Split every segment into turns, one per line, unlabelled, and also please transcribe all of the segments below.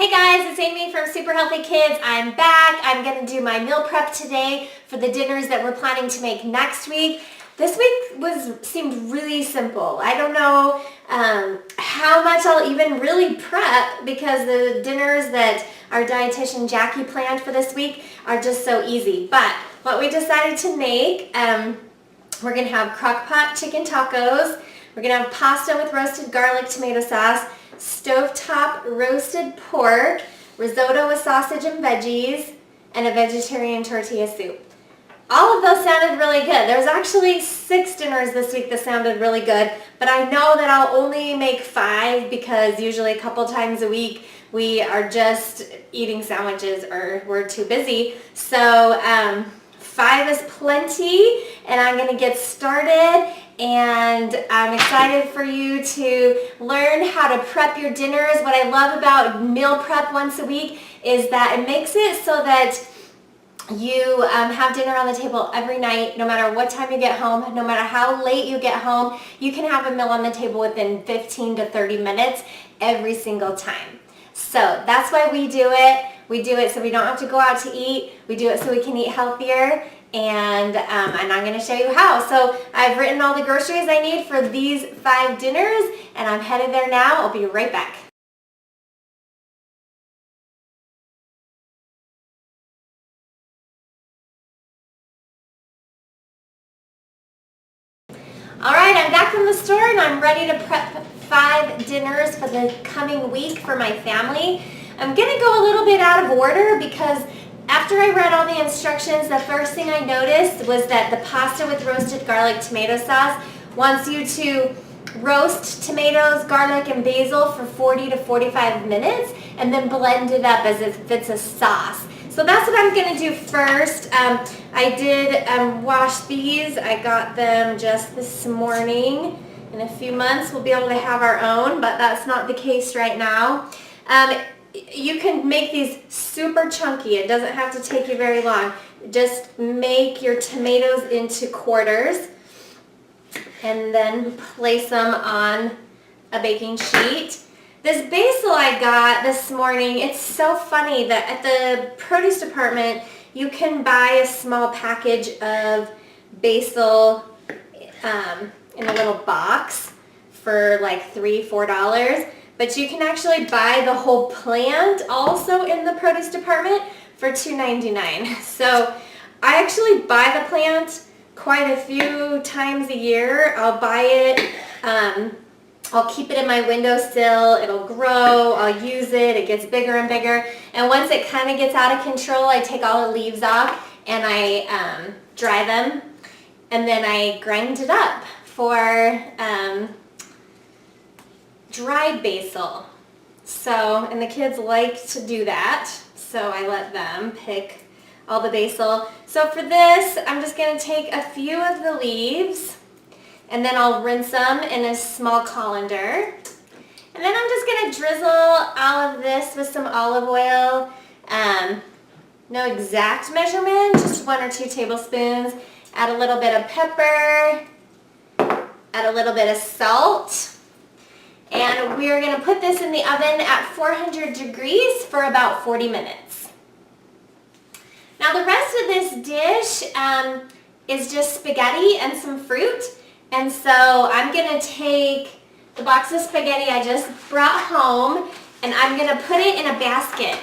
Hey guys, it's Amy from Super Healthy Kids. I'm back. I'm going to do my meal prep today for the dinners that we're planning to make next week. This week seemed really simple. I don't know how much I'll even really prep because the dinners that our dietitian Jackie planned for this week are just so easy. But what we decided to make, we're going to have Crockpot chicken tacos. We're going to have pasta with roasted garlic tomato sauce, stovetop roasted pork, risotto with sausage and veggies, and a vegetarian tortilla soup. All of those sounded really good. There's actually 6 dinners this week that sounded really good, but I know that I'll only make 5 because usually a couple times a week we are just eating sandwiches or we're too busy. So 5 is plenty, and I'm going to get started. And I'm excited for you to learn how to prep your dinners. What I love about meal prep once a week is that it makes it so that you have dinner on the table every night, no matter what time you get home, no matter how late you get home. You can have a meal on the table within 15 to 30 minutes every single time. So that's why we do it. We do it so we don't have to go out to eat. We do it so we can eat healthier. And I'm going to show you how. So I've written all the groceries I need for these 5 dinners, and I'm headed there now. I'll be right back. All right, I'm back from the store, and I'm ready to prep 5 dinners for the coming week for my family. I'm going to go a little bit out of order because after I read all the instructions, the first thing I noticed was that the pasta with roasted garlic tomato sauce wants you to roast tomatoes, garlic, and basil for 40 to 45 minutes and then blend it up as if it's a sauce. So that's what I'm going to do first. I did wash these. I got them just this morning. In a few months we'll be able to have our own, but that's not the case right now. You can make these super chunky. It doesn't have to take you very long. Just make your tomatoes into quarters and then place them on a baking sheet. This basil I got this morning, it's so funny that at the produce department you can buy a small package of basil in a little box for like $3-4. But you can actually buy the whole plant also in the produce department for $2.99. So I actually buy the plant quite a few times a year. I'll buy it, I'll keep it in my windowsill, it'll grow, I'll use it, it gets bigger and bigger. And once it kind of gets out of control, I take all the leaves off and I dry them. And then I grind it up for dried basil. So, and the kids like to do that, so I let them pick all the basil. So for this, I'm just going to take a few of the leaves and then I'll rinse them in a small colander. And then I'm just going to drizzle all of this with some olive oil. No exact measurement, just 1 or 2 tablespoons. Add a little bit of pepper, add a little bit of salt. And we are going to put this in the oven at 400 degrees for about 40 minutes. Now the rest of this dish is just spaghetti and some fruit. And so I'm going to take the box of spaghetti I just brought home and I'm going to put it in a basket.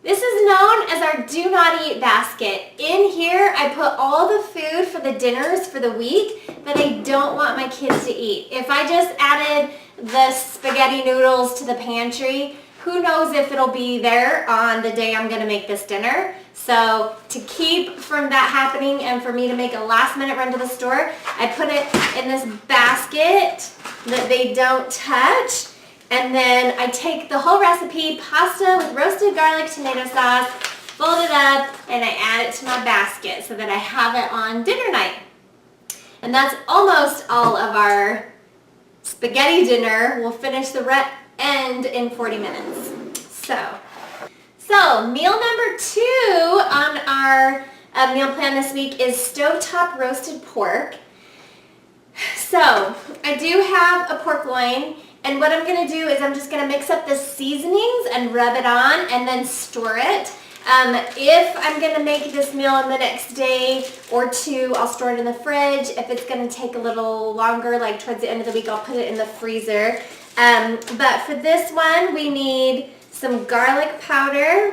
This is known as our do not eat basket. In here I put all the food for the dinners for the week that I don't want my kids to eat. If I just added the spaghetti noodles to the pantry, who knows if it'll be there on the day I'm going to make this dinner. So to keep from that happening and for me to make a last minute run to the store, I put it in this basket that they don't touch. And then I take the whole recipe, pasta with roasted garlic tomato sauce, fold it up, and I add it to my basket so that I have it on dinner night. And that's almost all of our spaghetti dinner. We'll finish the end in 40 minutes. So meal number 2 on our meal plan this week is stovetop roasted pork. So I do have a pork loin. And what I'm going to do is I'm just going to mix up the seasonings and rub it on and then store it. If I'm going to make this meal in the next day or two, I'll store it in the fridge. If it's going to take a little longer, like towards the end of the week, I'll put it in the freezer. But for this one, we need some garlic powder.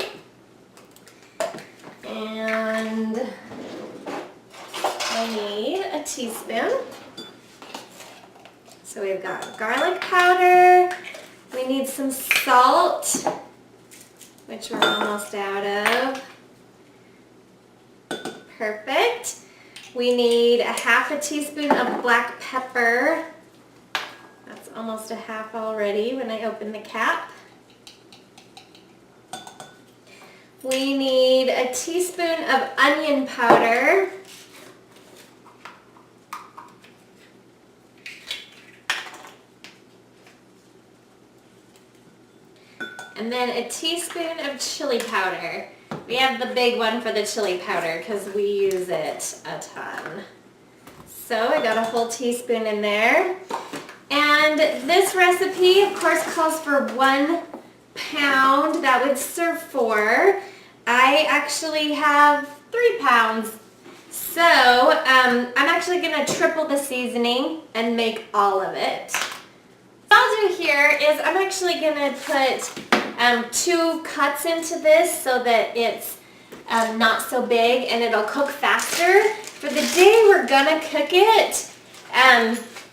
And I need a teaspoon. So we've got garlic powder. We need some salt, which we're almost out of. Perfect. We need a half a teaspoon of black pepper. That's almost a half already when I open the cap. We need a teaspoon of onion powder. And then a teaspoon of chili powder. We have the big one for the chili powder because we use it a ton. So I got a whole teaspoon in there. And this recipe, of course, calls for 1 pound. That would serve 4. I actually have 3 pounds. So I'm actually going to triple the seasoning and make all of it. What I'll do here is I'm actually going to put 2 cuts into this so that it's not so big and it'll cook faster. For the day we're going to cook it,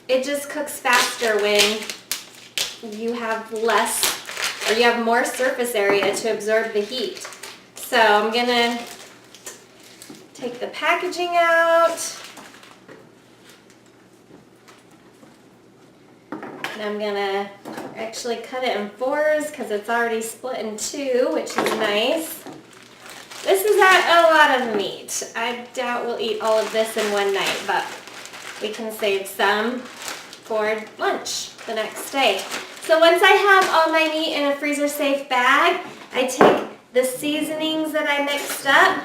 it just cooks faster when you have less or you have more surface area to absorb the heat. So I'm going to take the packaging out. And I'm going to actually cut it in 4s because it's already split in 2, which is nice. This is a lot of meat. I doubt we'll eat all of this in one night, but we can save some for lunch the next day. So once I have all my meat in a freezer safe bag, I take the seasonings that I mixed up.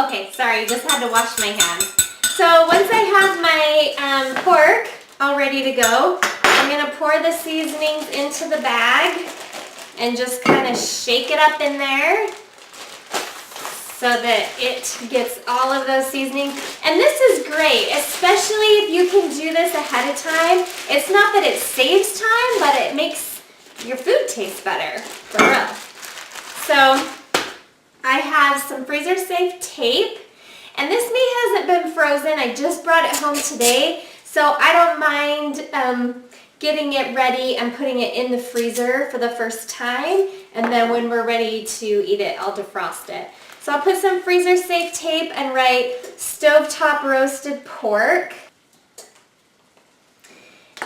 Okay, sorry, just had to wash my hands. So once I have my pork all ready to go, I'm going to pour the seasonings into the bag and just kind of shake it up in there so that it gets all of those seasonings. And this is great, especially if you can do this ahead of time. It's not that it saves time, but it makes your food taste better, for real. So I have some freezer safe tape, and this meat hasn't been frozen. I just brought it home today, so I don't mind getting it ready and putting it in the freezer for the first time, and then when we're ready to eat it, I'll defrost it. So I'll put some freezer safe tape and write stovetop roasted pork.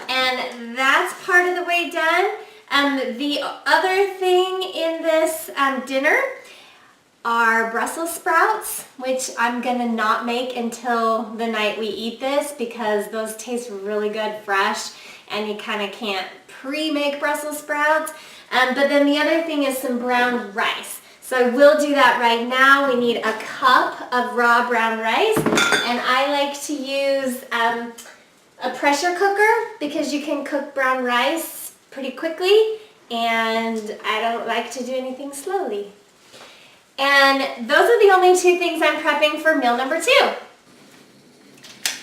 And that's part of the way done. The other thing in this dinner are Brussels sprouts, which I'm gonna not make until the night we eat this because those taste really good fresh and you kind of can't pre-make Brussels sprouts. But then the other thing is some brown rice. So I will do that right now. We need a cup of raw brown rice, and I like to use a pressure cooker because you can cook brown rice pretty quickly, and I don't like to do anything slowly. And those are the only 2 things I'm prepping for meal number 2.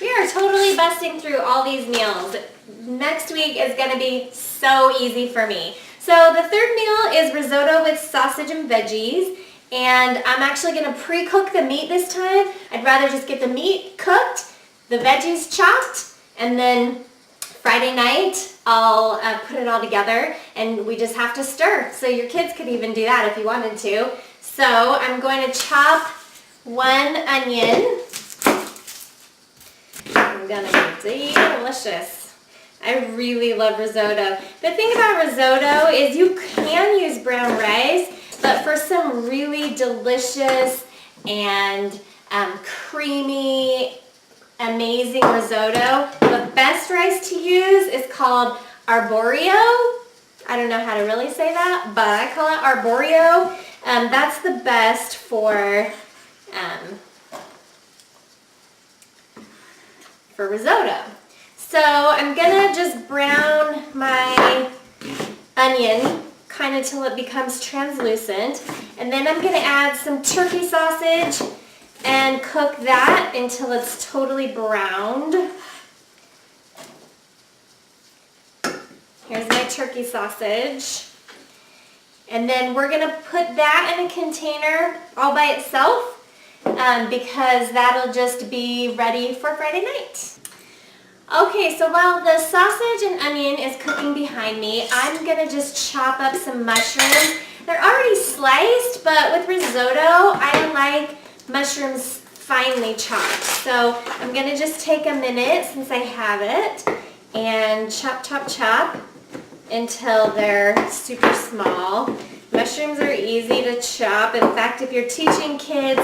We are totally busting through all these meals. Next week is going to be so easy for me. So the third meal is risotto with sausage and veggies, and I'm actually going to pre-cook the meat this time. I'd rather just get the meat cooked, the veggies chopped, and then Friday night I'll put it all together and we just have to stir. So your kids could even do that if you wanted to. So I'm going to chop 1 onion. I'm going to be delicious. I really love risotto. The thing about risotto is you can use brown rice, but for some really delicious and creamy, amazing risotto, the best rice to use is called arborio. I don't know how to really say that, but I call it arborio. That's the best for risotto. So I'm gonna just brown my onion kind of till it becomes translucent, and then I'm gonna add some turkey sausage and cook that until it's totally browned. Here's my turkey sausage. And then we're gonna put that in a container all by itself because that'll just be ready for Friday night. Okay, so while the sausage and onion is cooking behind me, I'm gonna just chop up some mushrooms. They're already sliced, but with risotto, I like mushrooms finely chopped. So I'm gonna just take a minute since I have it and chop, chop, chop until they're super small. Mushrooms are easy to chop. In fact, if you're teaching kids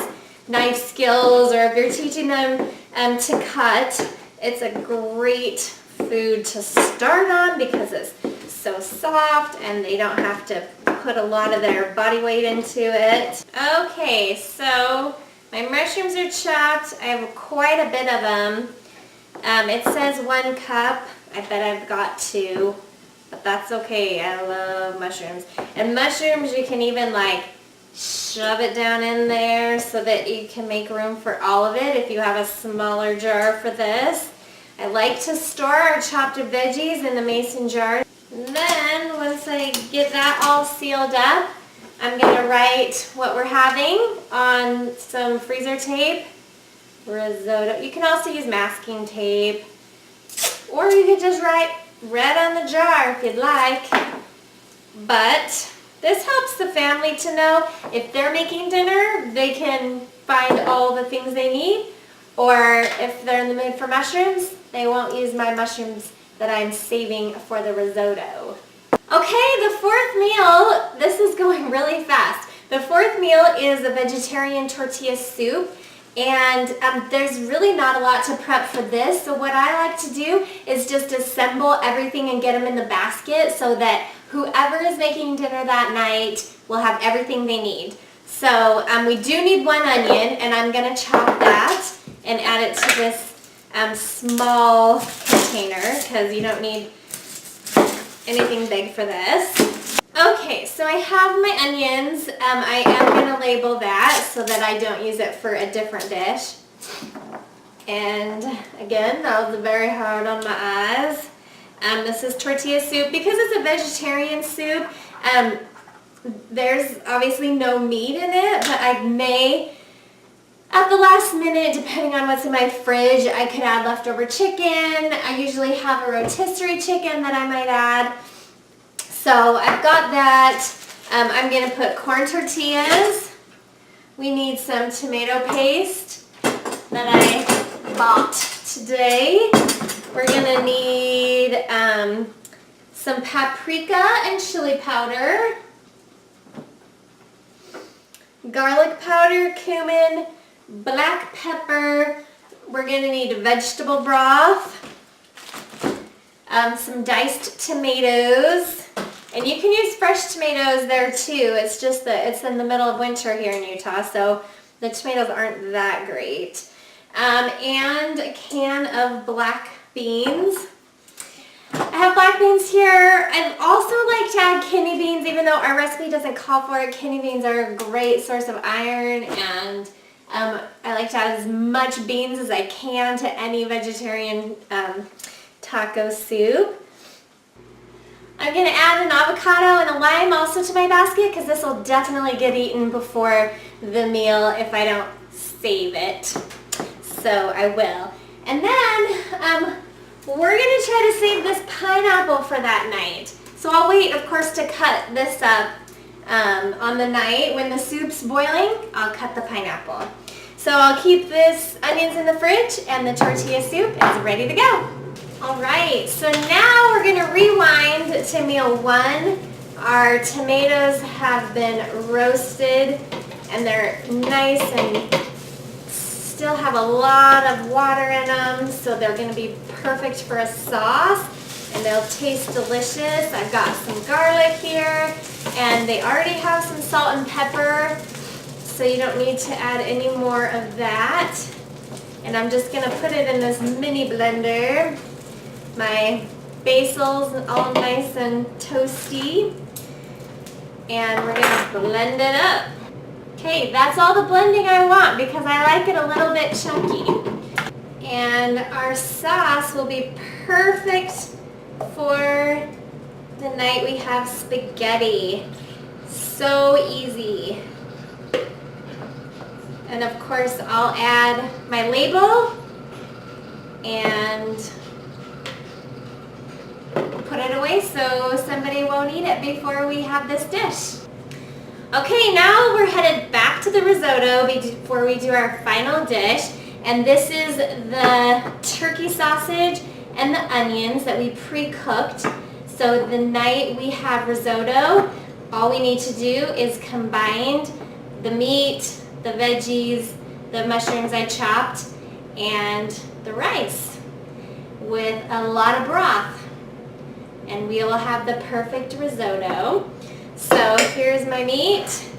knife skills or if you're teaching them to cut, it's a great food to start on because it's so soft and they don't have to put a lot of their body weight into it. Okay, so my mushrooms are chopped. I have quite a bit of them. It says 1 cup. I bet I've got 2, but that's okay. I love mushrooms. And mushrooms, you can even like shove it down in there so that you can make room for all of it if you have a smaller jar for this. I like to store our chopped veggies in the mason jar. And then once I get that all sealed up, I'm going to write what we're having on some freezer tape. Risotto. You can also use masking tape, or you could just write red on the jar if you'd like. But this helps the family to know if they're making dinner, they can find all the things they need. Or if they're in the mood for mushrooms, they won't use my mushrooms that I'm saving for the risotto. Okay, the fourth meal, this is going really fast. The fourth meal is a vegetarian tortilla soup. And there's really not a lot to prep for this. So what I like to do is just assemble everything and get them in the basket so that whoever is making dinner that night will have everything they need. So we do need 1 onion, and I'm going to chop that and add it to this small container because you don't need anything big for this. Okay, so I have my onions. I am going to label that so that I don't use it for a different dish. And again, that was very hard on my eyes. This is tortilla soup. Because it's a vegetarian soup, there's obviously no meat in it, but I may, at the last minute, depending on what's in my fridge, I could add leftover chicken. I usually have a rotisserie chicken that I might add. So I've got that. I'm going to put corn tortillas. We need some tomato paste that I bought today. We're going to need some paprika and chili powder, garlic powder, cumin, black pepper. We're going to need vegetable broth, some diced tomatoes. And you can use fresh tomatoes there too. It's just that it's in the middle of winter here in Utah, so the tomatoes aren't that great. And a can of black beans. I have black beans here. I also like to add kidney beans, even though our recipe doesn't call for it. Kidney beans are a great source of iron, and I like to add as much beans as I can to any vegetarian taco soup. I'm going to add an avocado and a lime also to my basket because this will definitely get eaten before the meal if I don't save it. So I will. And then we're going to try to save this pineapple for that night. So I'll wait, of course, to cut this up on the night. When the soup's boiling, I'll cut the pineapple. So I'll keep this onions in the fridge and the tortilla soup is ready to go. Alright, so now we're going to rewind to meal 1. Our tomatoes have been roasted and they're nice and still have a lot of water in them, so they're going to be perfect for a sauce and they'll taste delicious. I've got some garlic here and they already have some salt and pepper, so you don't need to add any more of that. And I'm just gonna put it in this mini blender. My basil's all nice and toasty. And we're gonna blend it up. Okay, that's all the blending I want because I like it a little bit chunky. And our sauce will be perfect for the night we have spaghetti. So easy. And of course I'll add my label and put it away so somebody won't eat it before we have this dish. Okay, now we're headed back to the risotto before we do our final dish. And this is the turkey sausage and the onions that we pre-cooked. So the night we have risotto, all we need to do is combine the meat, the veggies, the mushrooms I chopped, and the rice with a lot of broth. And we will have the perfect risotto. So here's my meat.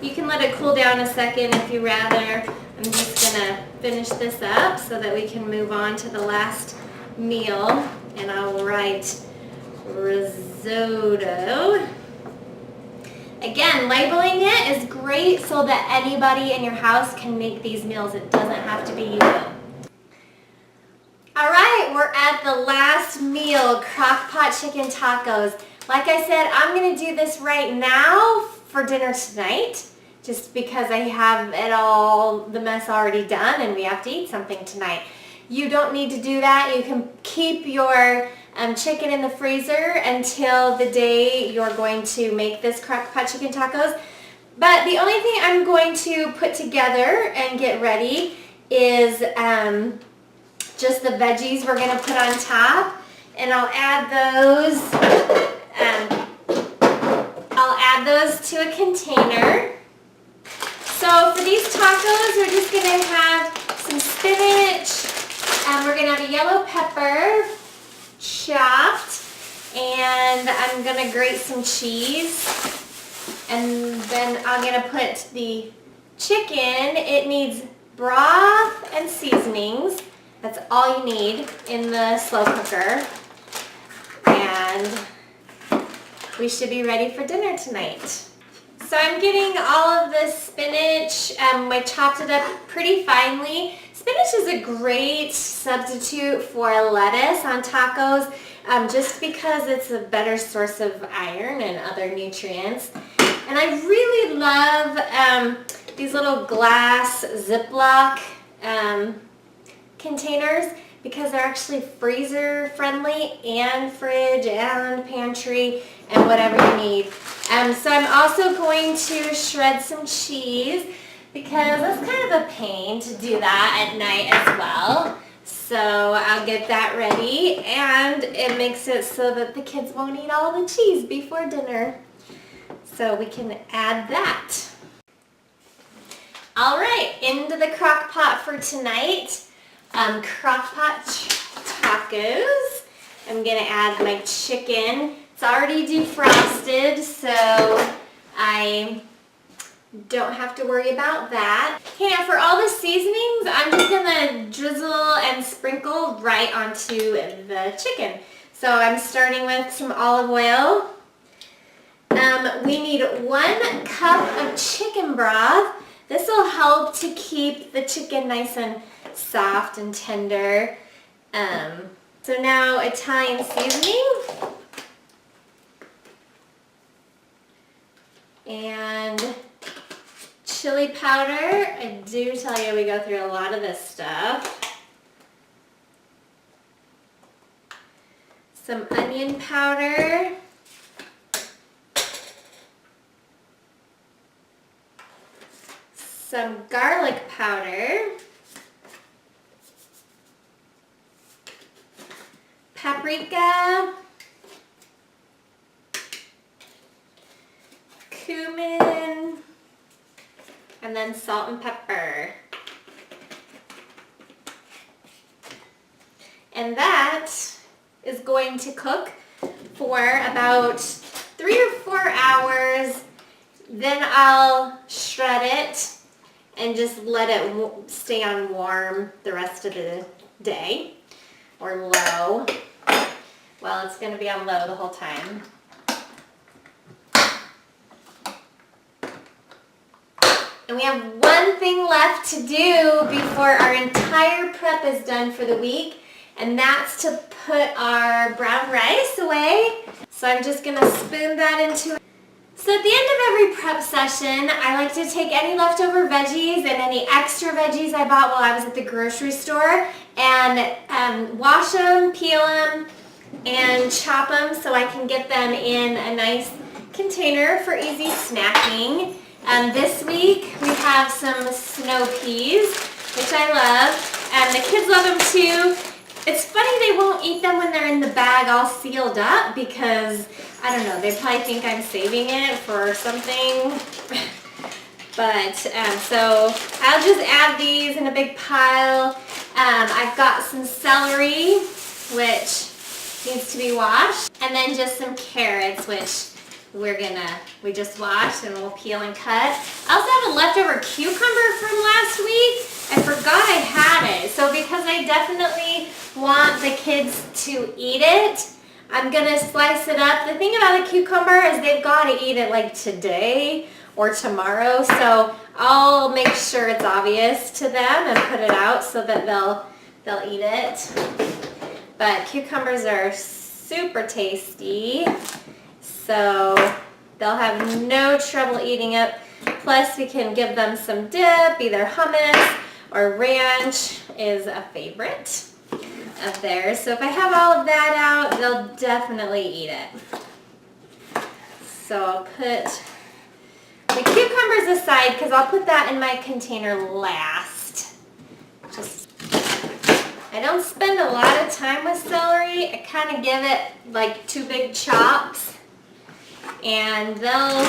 You can let it cool down a second if you rather. I'm just gonna finish this up so that we can move on to the last meal. And I'll write risotto. Again, labeling it is great so that anybody in your house can make these meals. It doesn't have to be you. All right, we're at the last meal, Crockpot chicken tacos. Like I said, I'm gonna do this right now for dinner tonight, just because I have it all, the mess already done and we have to eat something tonight. You don't need to do that. You can keep your chicken in the freezer until the day you're going to make this Crockpot chicken tacos. But the only thing I'm going to put together and get ready is just the veggies we're going to put on top. And I'll add those to a container. So for these tacos, we're just going to have some spinach, and we're going to have a yellow pepper chopped, and I'm going to grate some cheese, and then I'm going to put the chicken. It needs broth and seasonings. That's all you need in the slow cooker, and we should be ready for dinner tonight. So I'm getting all of this spinach. I chopped it up pretty finely. Spinach is a great substitute for lettuce on tacos, just because it's a better source of iron and other nutrients. And I really love these little glass Ziploc containers because they're actually freezer friendly and fridge and pantry and whatever you need. So I'm also going to shred some cheese because that's kind of a pain to do that at night as well. So I'll get that ready, and it makes it so that the kids won't eat all the cheese before dinner. So we can add that. All right, into the crock pot for tonight. Crockpot tacos. I'm gonna add my chicken. It's already defrosted, so I don't have to worry about that. Okay, now for all the seasonings, I'm just gonna drizzle and sprinkle right onto the chicken. So I'm starting with some olive oil. We need 1 cup of chicken broth. This will help to keep the chicken nice and soft and tender. So now Italian seasoning. And chili powder. I do tell you we go through a lot of this stuff. Some onion powder. Some garlic powder. Paprika. Cumin. And then salt and pepper. And that is going to cook for about 3 or 4 hours. Then I'll shred it and just let it stay on warm the rest of the day, or low. Well, it's going to be on low the whole time. And we have one thing left to do before our entire prep is done for the week, and that's to put our brown rice away. So I'm just going to spoon that into. So at the end of every prep session, I like to take any leftover veggies and any extra veggies I bought while I was at the grocery store and wash them, peel them, and chop them so I can get them in a nice container for easy snacking. This week we have some snow peas, which I love, and the kids love them too. It's funny they won't eat them when they're in the bag all sealed up because, I don't know, they probably think I'm saving it for something. But, so I'll just add these in a big pile. I've got some celery, which needs to be washed, and then just some carrots, which we just washed and we'll peel and cut. I also have a leftover cucumber from last week. I forgot I had it. So because I definitely want the kids to eat it, I'm gonna slice it up. The thing about the cucumber is they've got to eat it like today or tomorrow. So I'll make sure it's obvious to them and put it out so that they'll eat it. But cucumbers are super tasty. So they'll have no trouble eating it. Plus we can give them some dip, either hummus or ranch is a favorite of theirs. So if I have all of that out, they'll definitely eat it. So I'll put the cucumbers aside because I'll put that in my container last. I don't spend a lot of time with celery. I kind of give it like 2 big chops. And they'll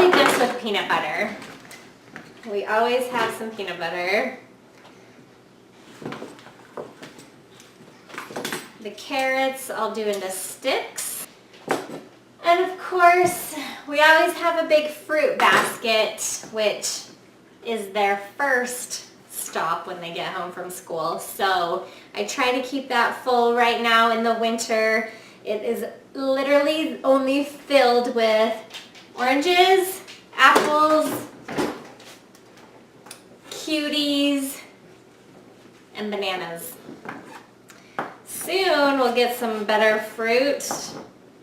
eat this with peanut butter. We always have some peanut butter. The carrots I'll do into sticks. And of course, we always have a big fruit basket, which is their first stop when they get home from school. So I try to keep that full right now in the winter. It is literally only filled with oranges, apples, cuties, and bananas. Soon we'll get some better fruit.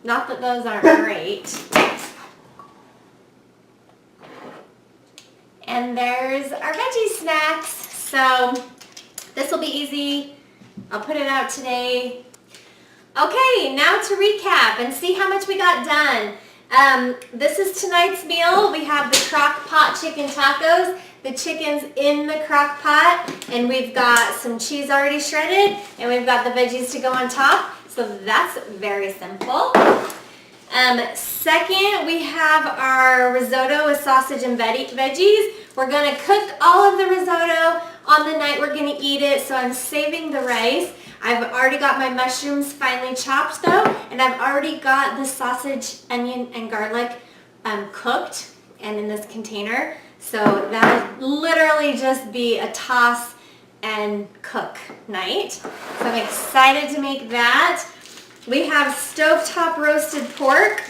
Not that those aren't great. And there's our veggie snacks. So this will be easy. I'll put it out today. Okay, now to recap and see how much we got done. This is tonight's meal. We have the Crockpot chicken tacos. The chicken's in the crock pot, and we've got some cheese already shredded, and we've got the veggies to go on top. So that's very simple. Second, we have our risotto with sausage and veggies. We're going to cook all of the risotto on the night we're going to eat it, so I'm saving the rice. I've already got my mushrooms finely chopped though, and I've already got the sausage, onion, and garlic cooked and in this container. So that'll literally just be a toss and cook night. So I'm excited to make that. We have stovetop roasted pork.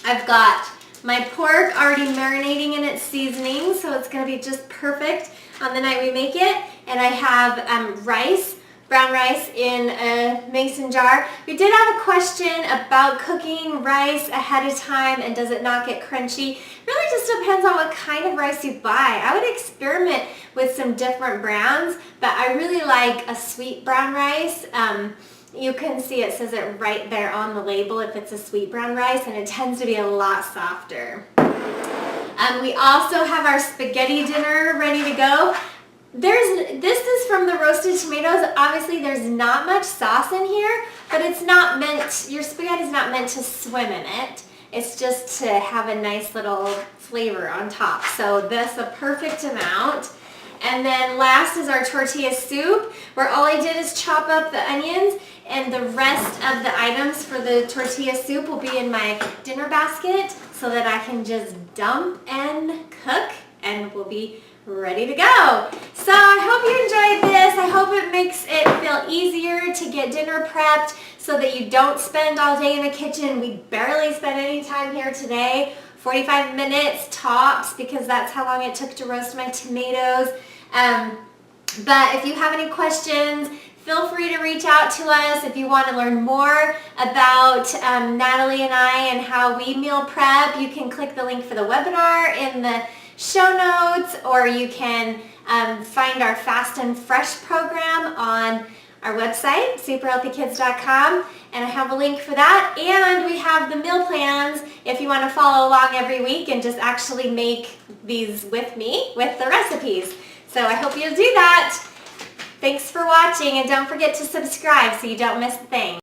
I've got my pork already marinating in its seasoning, so it's going to be just perfect on the night we make it. And I have rice, brown rice in a mason jar. We did have a question about cooking rice ahead of time and does it not get crunchy. Really just depends on what kind of rice you buy. I would experiment with some different browns, but I really like a sweet brown rice. You can see it says it right there on the label if it's a sweet brown rice, and it tends to be a lot softer. We also have our spaghetti dinner ready to go. This is from the roasted tomatoes. Obviously there's not much sauce in here, but it's not meant, your spaghetti's not meant to swim in it. It's just to have a nice little flavor on top. So that's a perfect amount. And then last is our tortilla soup, where all I did is chop up the onions, and the rest of the items for the tortilla soup will be in my dinner basket so that I can just dump and cook and we'll be ready to go. So I hope you enjoyed this. I hope it makes it feel easier to get dinner prepped so that you don't spend all day in the kitchen. We barely spent any time here today, 45 minutes tops, because that's how long it took to roast my tomatoes. But if you have any questions, feel free to reach out to us. If you want to learn more about Natalie and I and how we meal prep, you can click the link for the webinar in the show notes, or you can find our Fast and Fresh program on our website, superhealthykids.com, and I have a link for that. And we have the meal plans if you want to follow along every week and just actually make these with me with the recipes. So I hope you'll do that. Thanks for watching, and don't forget to subscribe so you don't miss a thing.